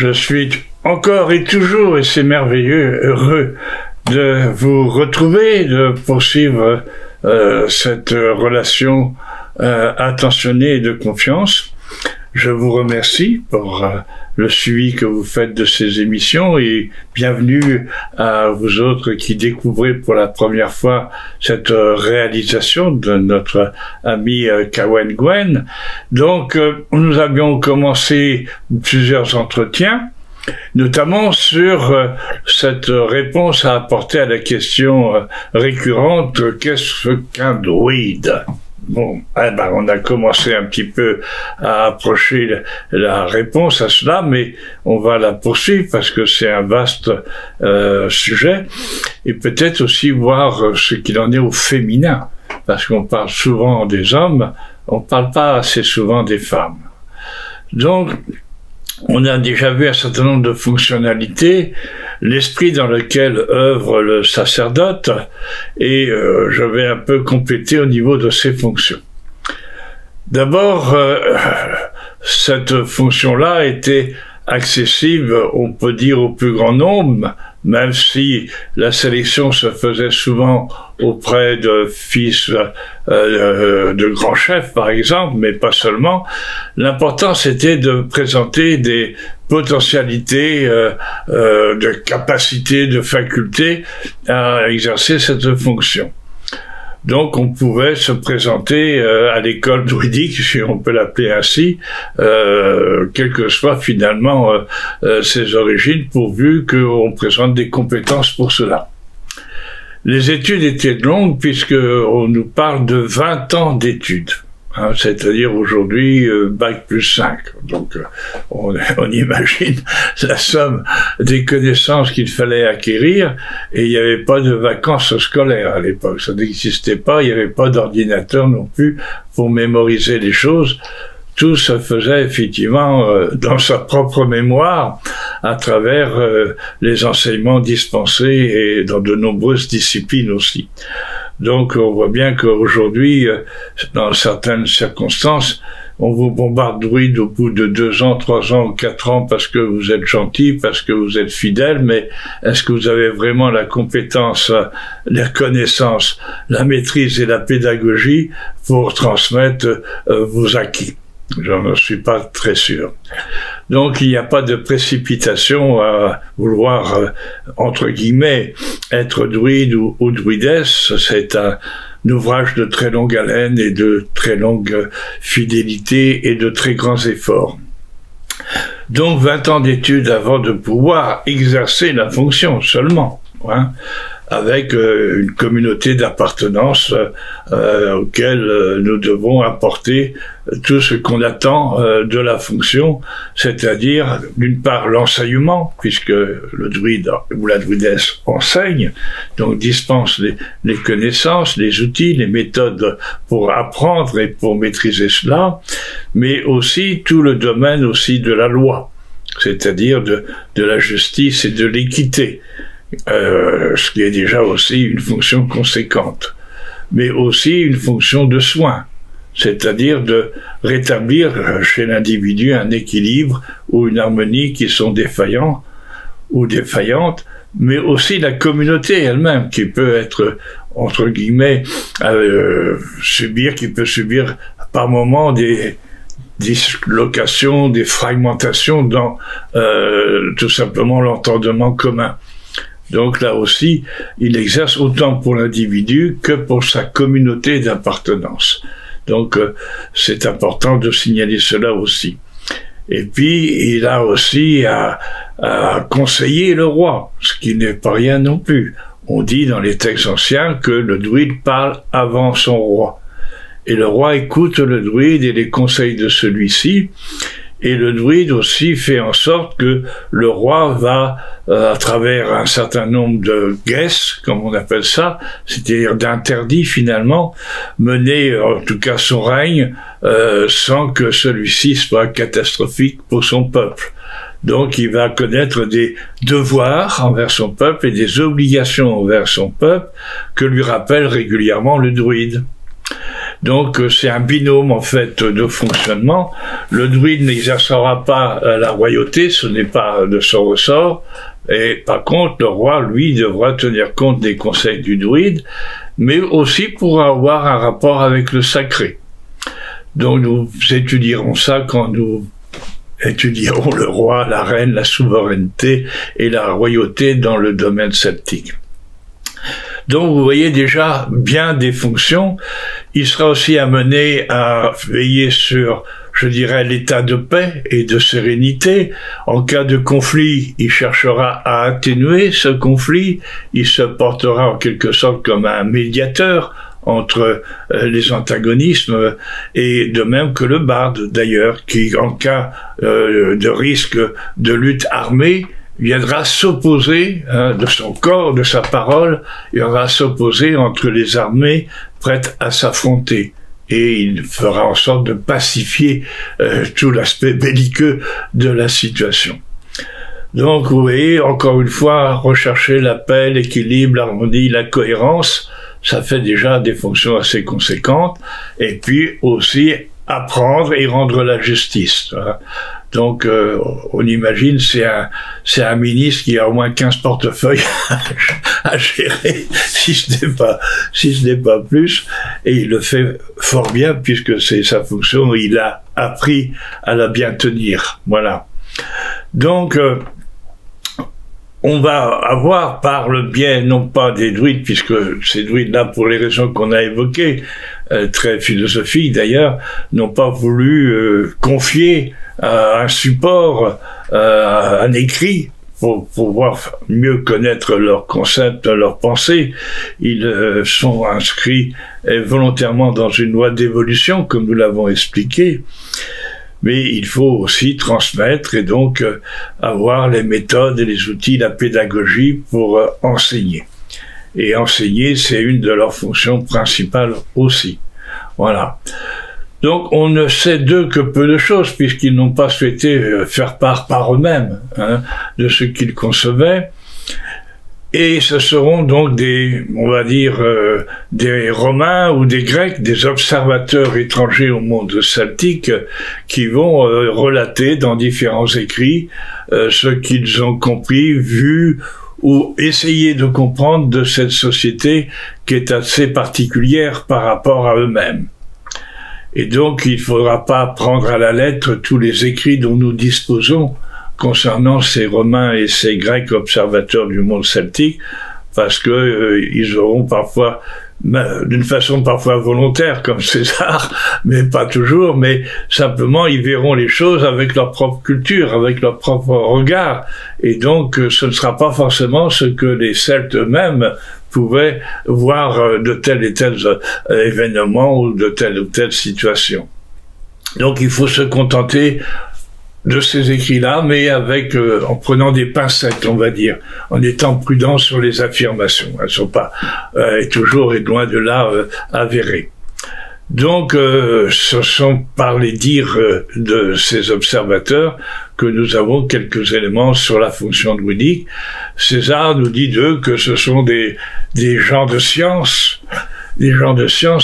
Je suis encore et toujours, et c'est merveilleux, heureux de vous retrouver, de poursuivre cette relation attentionnée et de confiance. Je vous remercie pour le suivi que vous faites de ces émissions et bienvenue à vous autres qui découvrez pour la première fois cette réalisation de notre ami Kawen Gwen. Donc, nous avions commencé plusieurs entretiens, notamment sur cette réponse à apporter à la question récurrente « Qu'est-ce qu'un druide ?» Bon, on a commencé un petit peu à approcher la réponse à cela, mais on va la poursuivre parce que c'est un vaste sujet, et peut-être aussi voir ce qu'il en est au féminin, parce qu'on parle souvent des hommes, on parle pas assez souvent des femmes. Donc, on a déjà vu un certain nombre de fonctionnalités, l'esprit dans lequel œuvre le sacerdote, et je vais un peu compléter au niveau de ses fonctions. D'abord, cette fonction-là était accessible, on peut dire, au plus grand nombre, même si la sélection se faisait souvent auprès de fils de grands chefs, par exemple, mais pas seulement. L'important, c'était de présenter des potentialités, de capacités, de facultés à exercer cette fonction. Donc, on pouvait se présenter à l'école druidique, si on peut l'appeler ainsi, quelles que soient finalement ses origines, pourvu qu'on présente des compétences pour cela. Les études étaient longues, puisqu'on nous parle de 20 ans d'études. Hein, c'est-à-dire aujourd'hui bac plus 5. Donc on imagine la somme des connaissances qu'il fallait acquérir, et il n'y avait pas de vacances scolaires à l'époque, ça n'existait pas, il n'y avait pas d'ordinateur non plus pour mémoriser les choses. Tout se faisait effectivement dans sa propre mémoire à travers les enseignements dispensés et dans de nombreuses disciplines aussi. Donc on voit bien qu'aujourd'hui, dans certaines circonstances, on vous bombarde druide au bout de 2 ans, 3 ans ou 4 ans parce que vous êtes gentil, parce que vous êtes fidèle, mais est-ce que vous avez vraiment la compétence, la connaissance, la maîtrise et la pédagogie pour transmettre vos acquis? J'en suis pas très sûr. Donc, il n'y a pas de précipitation à vouloir, entre guillemets, être druide ou druidesse. C'est un ouvrage de très longue haleine et de très longue fidélité et de très grands efforts. Donc, 20 ans d'études avant de pouvoir exercer la fonction seulement, hein, avec une communauté d'appartenance auquel nous devons apporter tout ce qu'on attend de la fonction, c'est-à-dire d'une part l'enseignement, puisque le druide ou la druidesse enseigne, donc dispense les connaissances, les outils, les méthodes pour apprendre et pour maîtriser cela, mais aussi tout le domaine aussi de la loi, c'est-à-dire de la justice et de l'équité. Ce qui est déjà aussi une fonction conséquente, mais aussi une fonction de soin, c'est-à-dire de rétablir chez l'individu un équilibre ou une harmonie qui sont défaillants ou défaillantes, mais aussi la communauté elle-même qui peut être, entre guillemets, qui peut subir par moments des dislocations, des fragmentations dans tout simplement l'entendement commun. Donc là aussi, il exerce autant pour l'individu que pour sa communauté d'appartenance. Donc c'est important de signaler cela aussi. Et puis il a aussi à conseiller le roi, ce qui n'est pas rien non plus. On dit dans les textes anciens que le druide parle avant son roi. Et le roi écoute le druide et les conseils de celui-ci. Et le druide aussi fait en sorte que le roi va, à travers un certain nombre de guesses, comme on appelle ça, c'est-à-dire d'interdits finalement, mener en tout cas son règne sans que celui-ci soit catastrophique pour son peuple. Donc il va connaître des devoirs envers son peuple et des obligations envers son peuple que lui rappelle régulièrement le druide. Donc c'est un binôme en fait de fonctionnement. Le druide n'exercera pas la royauté, ce n'est pas de son ressort. Et par contre, le roi, lui, devra tenir compte des conseils du druide, mais aussi pourra avoir un rapport avec le sacré. Donc nous étudierons ça quand nous étudierons le roi, la reine, la souveraineté et la royauté dans le domaine celtique. Donc vous voyez déjà bien des fonctions. Il sera aussi amené à veiller sur, je dirais, l'état de paix et de sérénité. En cas de conflit, il cherchera à atténuer ce conflit. Il se portera en quelque sorte comme un médiateur entre les antagonismes, et de même que le barde d'ailleurs, qui en cas de risque de lutte armée viendra s'opposer de son corps, de sa parole, il viendra s'opposer entre les armées prêtes à s'affronter. Et il fera en sorte de pacifier tout l'aspect belliqueux de la situation. Donc, vous voyez, encore une fois, rechercher la paix, l'équilibre, l'harmonie, la cohérence, ça fait déjà des fonctions assez conséquentes. Et puis aussi apprendre et rendre la justice. Donc, on imagine, c'est un ministre qui a au moins 15 portefeuilles à gérer, si ce n'est pas plus, et il le fait fort bien puisque c'est sa fonction, il a appris à la bien tenir. Voilà. Donc, on va avoir par le biais, non pas des druides, puisque ces druides-là, pour les raisons qu'on a évoquées, très philosophiques d'ailleurs, n'ont pas voulu confier un support, un écrit, pour pouvoir mieux connaître leurs concepts, leurs pensées. Ils sont inscrits volontairement dans une loi d'évolution, comme nous l'avons expliqué. Mais il faut aussi transmettre et donc avoir les méthodes et les outils, la pédagogie pour enseigner. Et enseigner, c'est une de leurs fonctions principales aussi. Voilà. Donc on ne sait d'eux que peu de choses, puisqu'ils n'ont pas souhaité faire part par eux-mêmes de ce qu'ils concevaient. Et ce seront donc des, on va dire, des Romains ou des Grecs, des observateurs étrangers au monde celtique, qui vont relater dans différents écrits ce qu'ils ont compris, vu ou essayer de comprendre de cette société qui est assez particulière par rapport à eux-mêmes. Et donc, il ne faudra pas prendre à la lettre tous les écrits dont nous disposons concernant ces Romains et ces Grecs observateurs du monde celtique, parce que ils auront parfois, d'une façon parfois volontaire, comme César, mais pas toujours, mais simplement ils verront les choses avec leur propre culture, avec leur propre regard, et donc ce ne sera pas forcément ce que les Celtes eux-mêmes pouvaient voir de tel et tel événement ou de telle situation. Donc il faut se contenter de ces écrits-là, mais avec en prenant des pincettes, on va dire, en étant prudent sur les affirmations. Elles ne sont pas toujours et loin de là avérées. Donc, ce sont par les dires de ces observateurs que nous avons quelques éléments sur la fonction druidique. César nous dit d'eux que ce sont des gens de science,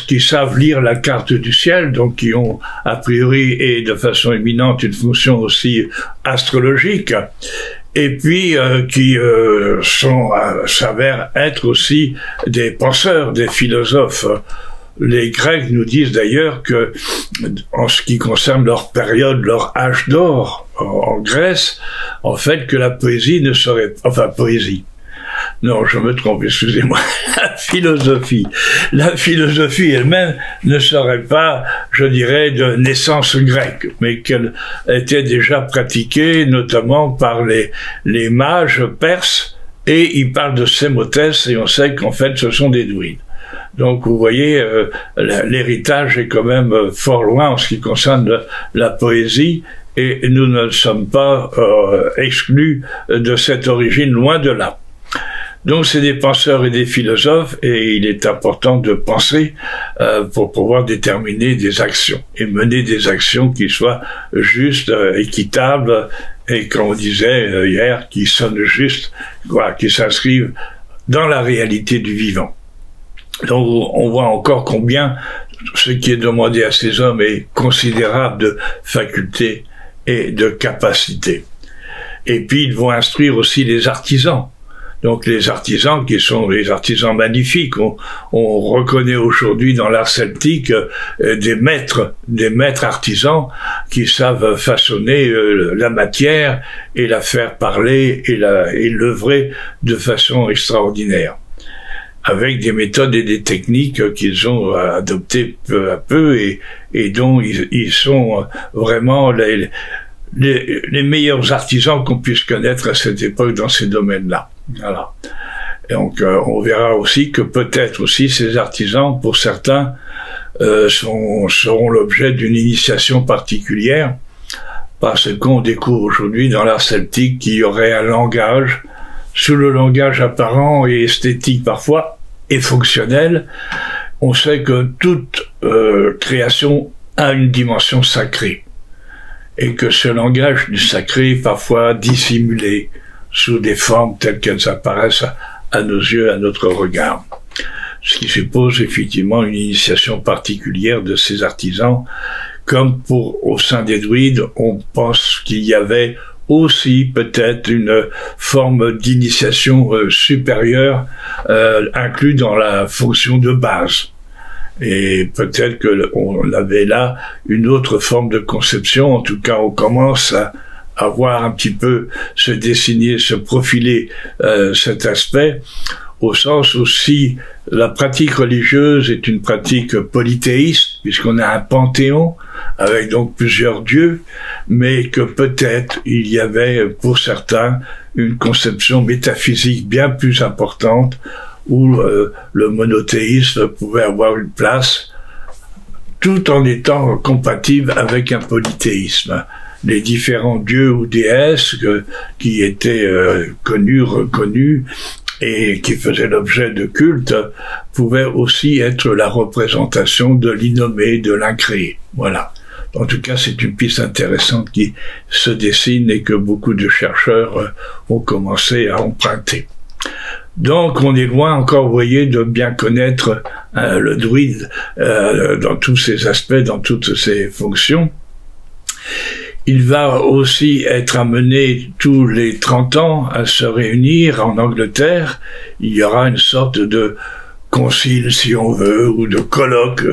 qui savent lire la carte du ciel, donc qui ont a priori et de façon éminente une fonction aussi astrologique, et puis qui s'avèrent être aussi des penseurs, des philosophes. Les Grecs nous disent d'ailleurs que, en ce qui concerne leur période, leur âge d'or en Grèce, en fait que la poésie ne serait, enfin poésie. Non, je me trompe, excusez-moi. La philosophie elle-même ne serait pas, je dirais, de naissance grecque, mais qu'elle était déjà pratiquée, notamment par les mages perses, et ils parlent de Sémotès, et on sait qu'en fait, ce sont des druides. Donc, vous voyez, l'héritage est quand même fort loin en ce qui concerne la poésie, et nous ne sommes pas exclus de cette origine, loin de là. Donc c'est des penseurs et des philosophes, et il est important de penser pour pouvoir déterminer des actions et mener des actions qui soient justes, équitables, et comme on disait hier, qui sonnent justes, qui s'inscrivent dans la réalité du vivant. Donc on voit encore combien ce qui est demandé à ces hommes est considérable de facultés et de capacités. Et puis ils vont instruire aussi les artisans. Donc les artisans qui sont des artisans magnifiques. On reconnaît aujourd'hui dans l'art celtique des maîtres artisans qui savent façonner la matière et la faire parler et l'œuvrer de façon extraordinaire, avec des méthodes et des techniques qu'ils ont adoptées peu à peu et dont ils sont vraiment les meilleurs artisans qu'on puisse connaître à cette époque dans ces domaines-là. Voilà. Et donc on verra aussi que peut-être aussi ces artisans, pour certains, seront l'objet d'une initiation particulière, parce qu'on découvre aujourd'hui dans l'art celtique qu'il y aurait un langage, sous le langage apparent et esthétique parfois, et fonctionnel. On sait que toute création a une dimension sacrée, et que ce langage du sacré est parfois dissimulé sous des formes telles qu'elles apparaissent à nos yeux, à notre regard. Ce qui suppose effectivement une initiation particulière de ces artisans, comme au sein des druides, on pense qu'il y avait aussi peut-être une forme d'initiation supérieure inclue dans la fonction de base. Et peut-être qu'on avait là une autre forme de conception. En tout cas, on commence à voir un petit peu se dessiner, se profiler cet aspect, au sens où si la pratique religieuse est une pratique polythéiste, puisqu'on a un panthéon avec donc plusieurs dieux, mais que peut-être il y avait pour certains une conception métaphysique bien plus importante, où le monothéisme pouvait avoir une place, tout en étant compatible avec un polythéisme. Les différents dieux ou déesses qui étaient connus, reconnus, et qui faisaient l'objet de culte, pouvaient aussi être la représentation de l'innommé, de l'incréé. Voilà. En tout cas, c'est une piste intéressante qui se dessine et que beaucoup de chercheurs ont commencé à emprunter. Donc, on est loin encore, vous voyez, de bien connaître le druide dans tous ses aspects, dans toutes ses fonctions. Il va aussi être amené tous les 30 ans à se réunir en Angleterre. Il y aura une sorte de concile, si on veut, ou de colloque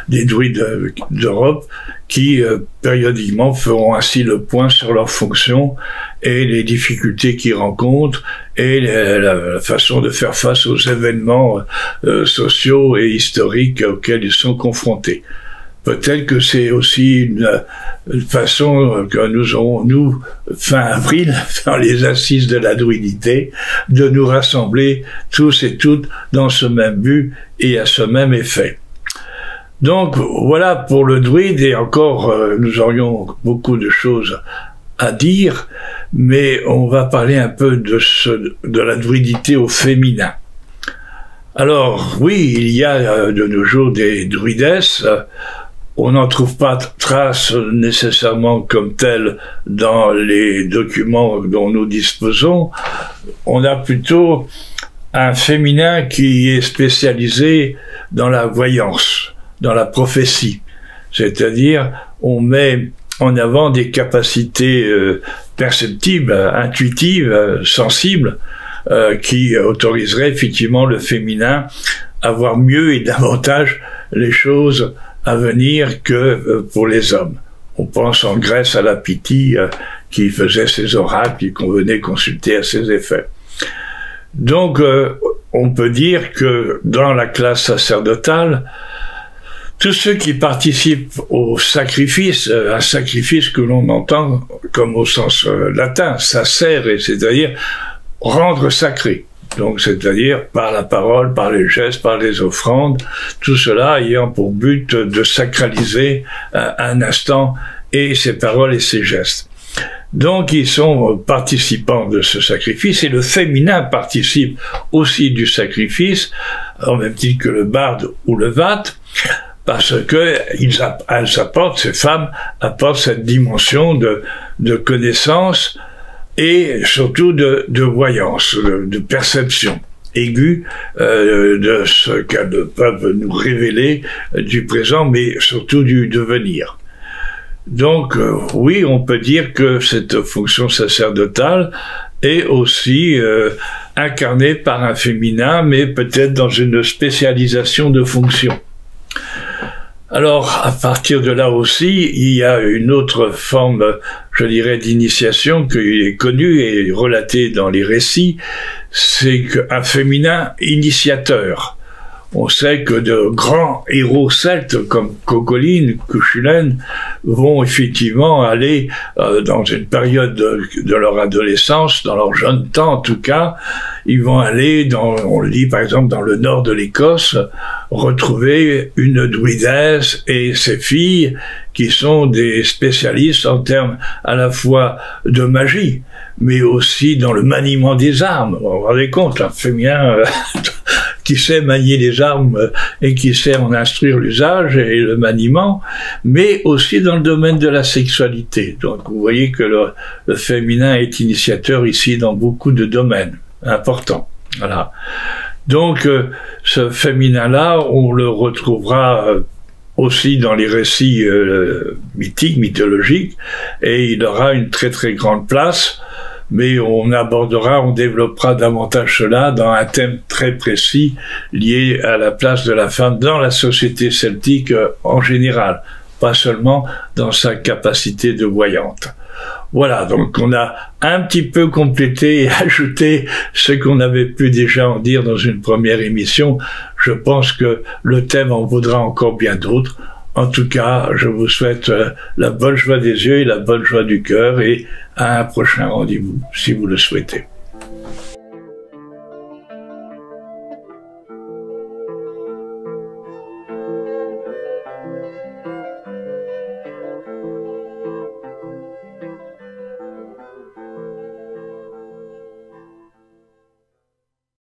des druides d'Europe qui, périodiquement, feront ainsi le point sur leurs fonctions et les difficultés qu'ils rencontrent et la façon de faire face aux événements sociaux et historiques auxquels ils sont confrontés. Peut-être que c'est aussi une façon que nous aurons, nous, fin avril, dans les assises de la druidité, de nous rassembler tous et toutes dans ce même but et à ce même effet. Donc, voilà pour le druide, et encore, nous aurions beaucoup de choses à dire, mais on va parler un peu de la druidité au féminin. Alors, oui, il y a de nos jours des druidesses. On n'en trouve pas trace nécessairement comme telle dans les documents dont nous disposons. On a plutôt un féminin qui est spécialisé dans la voyance, dans la prophétie. C'est-à-dire, on met en avant des capacités perceptibles, intuitives, sensibles, qui autoriseraient effectivement le féminin à voir mieux et davantage les choses à venir que pour les hommes. On pense en Grèce à la Pythie qui faisait ses oracles, qu'on venait consulter à ses effets. Donc, on peut dire que dans la classe sacerdotale, tous ceux qui participent au sacrifice, un sacrifice que l'on entend comme au sens latin, sacere, c'est-à-dire rendre sacré. Donc, c'est-à-dire par la parole, par les gestes, par les offrandes, tout cela ayant pour but de sacraliser un instant et ses paroles et ses gestes. Donc, ils sont participants de ce sacrifice, et le féminin participe aussi du sacrifice, en même titre que le barde ou le vate, parce que elles apportent, ces femmes apportent cette dimension de connaissance, et surtout de voyance, de perception. aiguë de ce qu'elles peuvent nous révéler du présent, mais surtout du devenir. Donc, oui, on peut dire que cette fonction sacerdotale est aussi incarnée par un féminin, mais peut-être dans une spécialisation de fonction. Alors, à partir de là aussi, il y a une autre forme, je dirais, d'initiation qui est connue et relatée dans les récits, c'est qu'un féminin initiateur. On sait que de grands héros celtes comme Cuchulainn, Cuchulainn vont effectivement aller dans une période de leur adolescence, dans leur jeune temps en tout cas, ils vont aller on le dit par exemple dans le nord de l'Écosse, retrouver une druidesse et ses filles qui sont des spécialistes en termes à la fois de magie, mais aussi dans le maniement des armes. Vous vous rendez compte, un féminin qui sait manier les armes et qui sait en instruire l'usage et le maniement, mais aussi dans le domaine de la sexualité. Donc vous voyez que le féminin est initiateur ici dans beaucoup de domaines importants. Voilà. Donc ce féminin-là, on le retrouvera aussi dans les récits mythiques, mythologiques, et il aura une très très grande place. Mais on développera davantage cela dans un thème très précis lié à la place de la femme dans la société celtique en général, pas seulement dans sa capacité de voyante. Voilà, donc on a un petit peu complété et ajouté ce qu'on avait pu déjà en dire dans une première émission. Je pense que le thème en vaudra encore bien d'autres. En tout cas, je vous souhaite la bonne joie des yeux et la bonne joie du cœur et à un prochain rendez-vous, si vous le souhaitez.